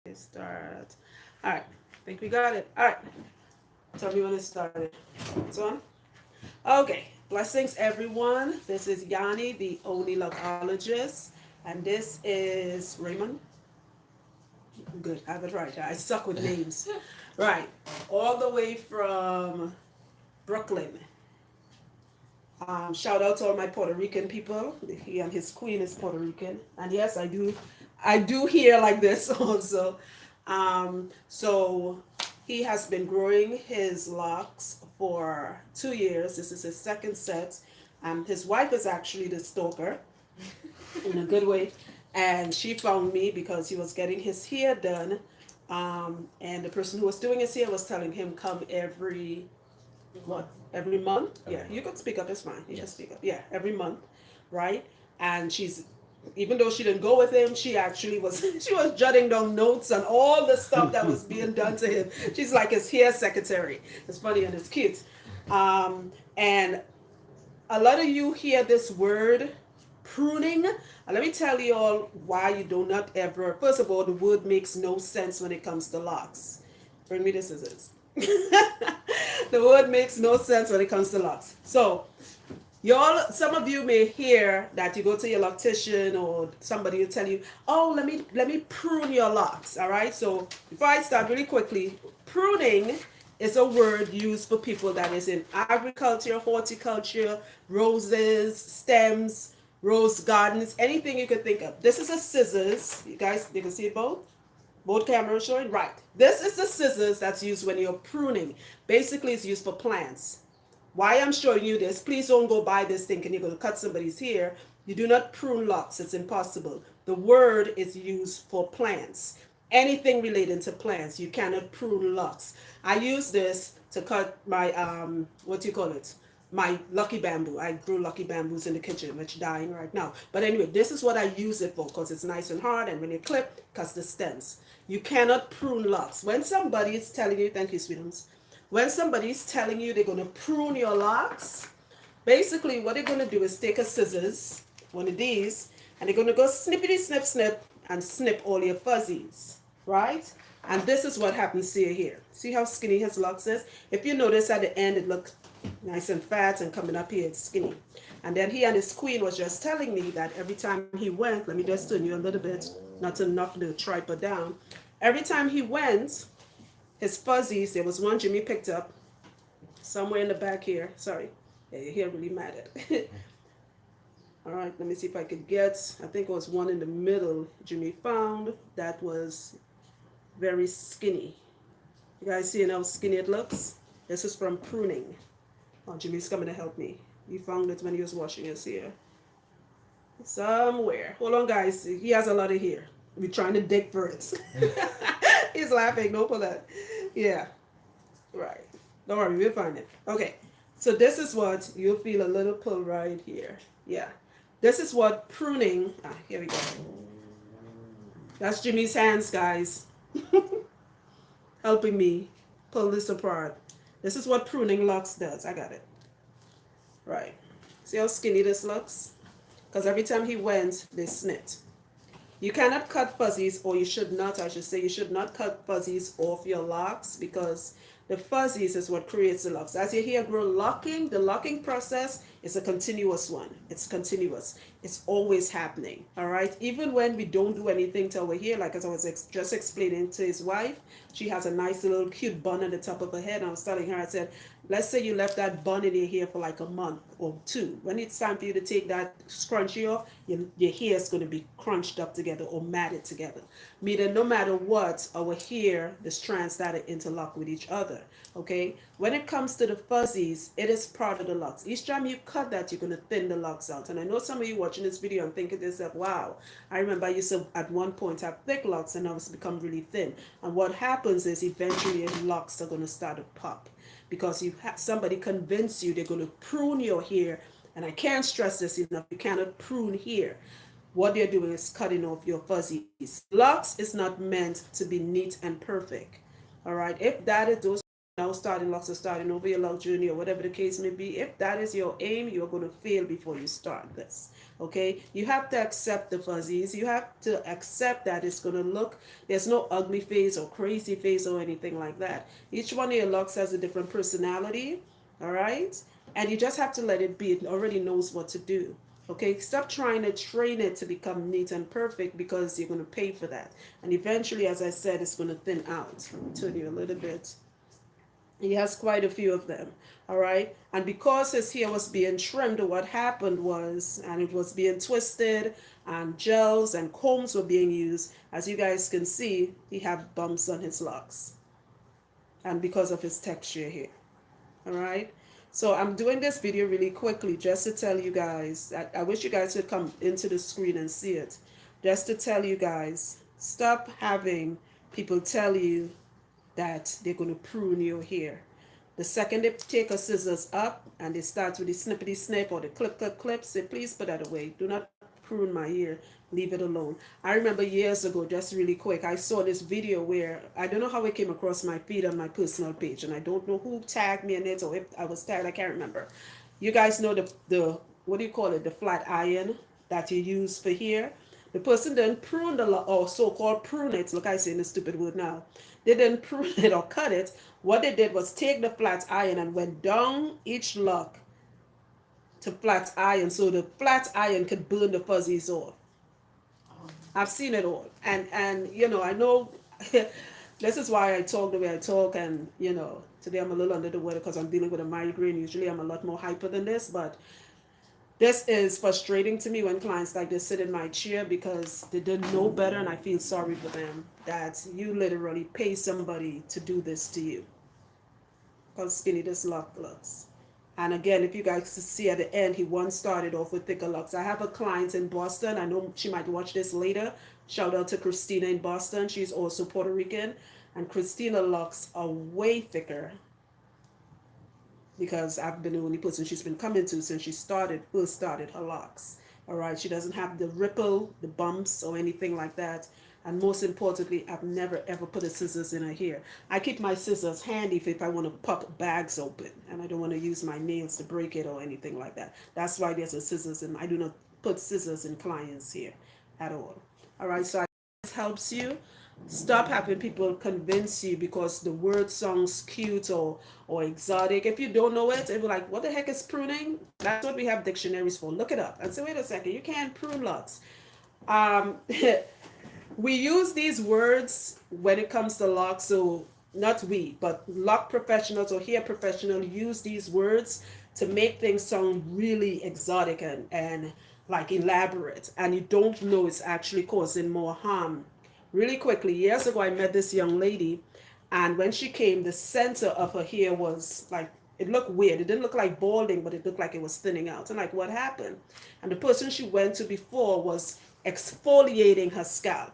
Start. All right. I think we got it. All right. Tell me when it started. It's on? Okay. Blessings, everyone. This is Yanni, the only logologist. And this is Raymond. Good. I have it right. I suck with names. Right. All the way from Brooklyn. Shout out to all my Puerto Rican people. He and his queen is Puerto Rican. And yes, I do hear like this also. So he has been growing his locks for 2 years. This is his second set. His wife is actually the stalker in a good way. And she found me because he was getting his hair done. And the person who was doing his hair was telling him come every month. Yeah, you could speak up, it's fine. You can speak up. Yeah, every month, right? And she's, even though she didn't go with him, she actually was she was jotting down notes on all the stuff that was being done to him. She's like his hair secretary. It's funny and it's cute. And a lot of you hear this word pruning. Let me tell you all why you do not ever. First of all, the word makes no sense when it comes to locks. Bring me the scissors. The word makes no sense when it comes to locks. So, some of you may hear that you go to your loctician or somebody will tell you, "Oh, let me prune your locks." All right. So before I start, really quickly, pruning is a word used for people that is in agriculture, horticulture, roses, stems, rose gardens, anything you could think of. This is a scissors. You can see it both cameras showing? Right. This is the scissors that's used when you're pruning. Basically, it's used for plants. Why I'm showing you this, please don't go buy this thing and you're going to cut somebody's hair. You do not prune locks. It's impossible. The word is used for plants. Anything related to plants, you cannot prune locks. I use this to cut my, what do you call it? My lucky bamboo. I grew lucky bamboos in the kitchen, which are dying right now. But anyway, this is what I use it for because it's nice and hard, and when you clip, it cuts the stems. You cannot prune locks. When somebody is telling you, thank you, sweetums. When somebody is telling you they're going to prune your locks, basically what they're going to do is take a scissors, one of these, and they're going to go snippity snip snip and snip all your fuzzies, right? And this is what happens to your hair. See how skinny his locks is? If you notice at the end it looks nice and fat, and coming up here it's skinny. And then he and his queen was just telling me that every time he went, let me just turn you a little bit, not to knock the tripod down. Every time he went, his fuzzies, there was one Jimmy picked up somewhere in the back here. Sorry, yeah, your hair really matted. All right, let me see if I could get, I think it was one in the middle Jimmy found that was very skinny. You guys see how skinny it looks? This is from pruning. Oh, Jimmy's coming to help me. He found it when he was washing his hair. Somewhere. Hold on, guys. He has a lot of hair. We're trying to dig for it. He's laughing. No, pull that. Yeah. Right. Don't worry. We'll find it. Okay. So this is what you'll feel a little pull right here. Yeah. This is what pruning. Here we go. That's Jimmy's hands, guys. Helping me pull this apart. This is what pruning locks does. I got it. Right. See how skinny this looks? Because every time he went, they snipped. You cannot cut fuzzies, or you should not, I should say, you should not cut fuzzies off your locks because the fuzzies is what creates the locks. As your hair grow locking, the locking process is a continuous one. It's continuous. It's always happening. All right. Even when we don't do anything to our hair, like as I was just explaining to his wife, she has a nice little cute bun at the top of her head. And I was telling her, I said, let's say you left that bun in your hair for like a month or two. When it's time for you to take that scrunchie off, your hair is going to be crunched up together or matted together. Meaning no matter what, our hair, the strands that are interlock with each other. Okay? When it comes to the fuzzies, it is part of the locks. Each time you cut that, you're going to thin the locks out. And I know some of you watching this video and thinking to yourself, wow, I remember I used to at one point have thick locks and now it's become really thin. And what happens is eventually your locks are going to start to pop because you have somebody convince you they're going to prune your hair. And I can't stress this enough. You cannot prune hair. What they're doing is cutting off your fuzzies. Locks is not meant to be neat and perfect. All right. If that is those now starting locks or starting over your lock journey or whatever the case may be, if that is your aim, you're going to fail before you start this. Okay, you have to accept the fuzzies. You have to accept that it's going to look, there's no ugly face or crazy face or anything like that. Each one of your locks has a different personality. All right, and you just have to let it be. It already knows what to do. Okay, stop trying to train it to become neat and perfect, because you're going to pay for that. And eventually, as I said, it's going to thin out. Let me turn you a little bit. He has quite a few of them. All right, and because his hair was being trimmed, what happened was, and it was being twisted, and gels and combs were being used, as you guys can see, he have bumps on his locks, and because of his texture here. All right, so I'm doing this video really quickly just to tell you guys, I wish you guys could come into the screen and see it, just to tell you guys, stop having people tell you that they're going to prune your hair. The second they take a scissors up and they start with the snippety snip or the clip, say, please put that away. Do not prune my hair. Leave it alone. I remember years ago, just really quick, I saw this video where, I don't know how it came across my feed on my personal page, and I don't know who tagged me in it or if I was tagged, I can't remember. You guys know the what do you call it, the flat iron that you use for hair. The person didn't prune the lock, or so-called prune it. Look, I say the stupid word now. They didn't prune it or cut it. What they did was take the flat iron and went down each lock to flat iron, so the flat iron could burn the fuzzies off. I've seen it all, and you know, I know. This is why I talk the way I talk, and you know, today I'm a little under the weather because I'm dealing with a migraine. Usually I'm a lot more hyper than this, but this is frustrating to me when clients like this sit in my chair because they didn't know better, and I feel sorry for them that you literally pay somebody to do this to you. Because skinny this lock looks. And again, if you guys see at the end, he once started off with thicker locks. I have a client in Boston. I know she might watch this later. Shout out to Christina in Boston. She's also Puerto Rican. And Christina locks are way thicker, because I've been the only person she's been coming to since she first started her locks. All right, she doesn't have the ripple, the bumps, or anything like that. And most importantly, I've never ever put a scissors in her hair. I keep my scissors handy if I want to pop bags open, and I don't want to use my nails to break it or anything like that. That's why there's a scissors in. I do not put scissors in clients' hair at all. All right, so I hope this helps you. Stop having people convince you because the word sounds cute or exotic. If you don't know it, it'll be like, what the heck is pruning? That's what we have dictionaries for. Look it up and say, wait a second, you can't prune locks. We use these words when it comes to locks, so not we, but lock professionals or hair professionals use these words to make things sound really exotic and like elaborate, and you don't know it's actually causing more harm. Really quickly, years ago, I met this young lady, and when she came, the center of her hair was like, it looked weird. It didn't look like balding, but it looked like it was thinning out. And like, what happened? And the person she went to before was exfoliating her scalp.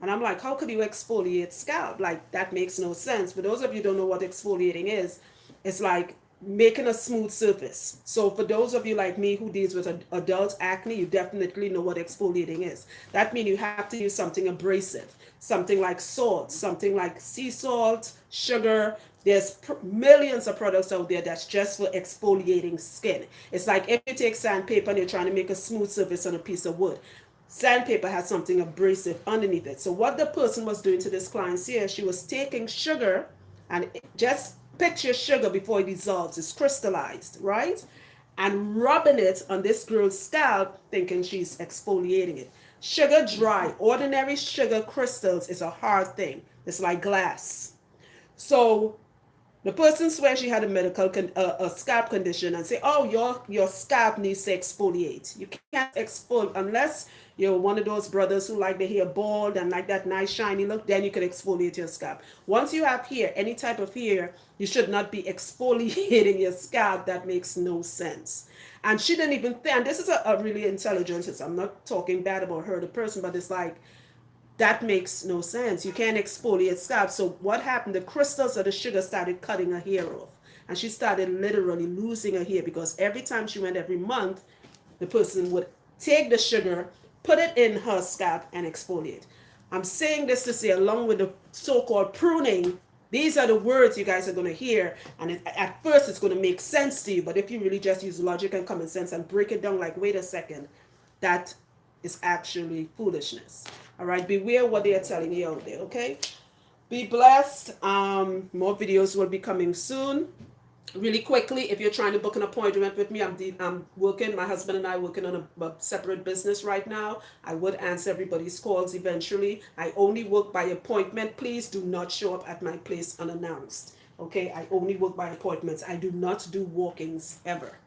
And I'm like, how could you exfoliate scalp? Like, that makes no sense. For those of you who don't know what exfoliating is, it's like making a smooth surface. So for those of you like me who deals with adult acne, you definitely know what exfoliating is. That means you have to use something abrasive, something like salt, something like sea salt, sugar. There's millions of products out there that's just for exfoliating skin. It's like if you take sandpaper and you're trying to make a smooth surface on a piece of wood. Sandpaper has something abrasive underneath it. So what the person was doing to this client here, she was taking sugar, and just picture sugar before it dissolves, it's crystallized, right? And rubbing it on this girl's scalp, thinking she's exfoliating it. Sugar dry, ordinary sugar crystals is a hard thing. It's like glass. So the person swears she had a medical a scalp condition and say, oh, your scalp needs to exfoliate. You can't exfoliate unless you're one of those brothers who like the hair bald and like that nice shiny look, then you can exfoliate your scalp. Once you have hair, any type of hair, you should not be exfoliating your scalp. That makes no sense. And she didn't even think, and this is a really intelligent, I'm not talking bad about her, the person, but it's like, that makes no sense. You can't exfoliate scalp. So what happened? The crystals of the sugar started cutting her hair off. And she started literally losing her hair because every time she went every month, the person would take the sugar, put it in her scalp and exfoliate. I'm saying this to say, along with the so-called pruning, These are the words you guys are going to hear, and at first it's going to make sense to you, but if you really just use logic and common sense and break it down like, wait a second, that is actually foolishness. All right, beware what they are telling you out there, okay? Be blessed. More videos will be coming soon. Really quickly, if you're trying to book an appointment with me, I'm working, my husband and I working on a separate business right now. I would answer everybody's calls eventually. I only work by appointment. Please do not show up at my place unannounced. Okay, I only work by appointments. I do not do walk-ins ever.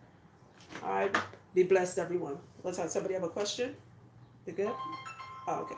All right, be blessed, everyone. Let's have somebody have a question. You good? Oh, okay.